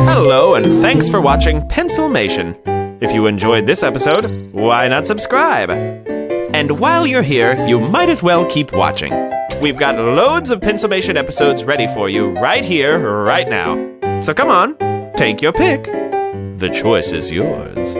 Hello, and thanks for watching Pencilmation. If you enjoyed this episode, why not subscribe? And while you're here, you might as well keep watching. We've got loads of Pencilmation episodes ready for you right here, right now. So come on, take your pick. The choice is yours.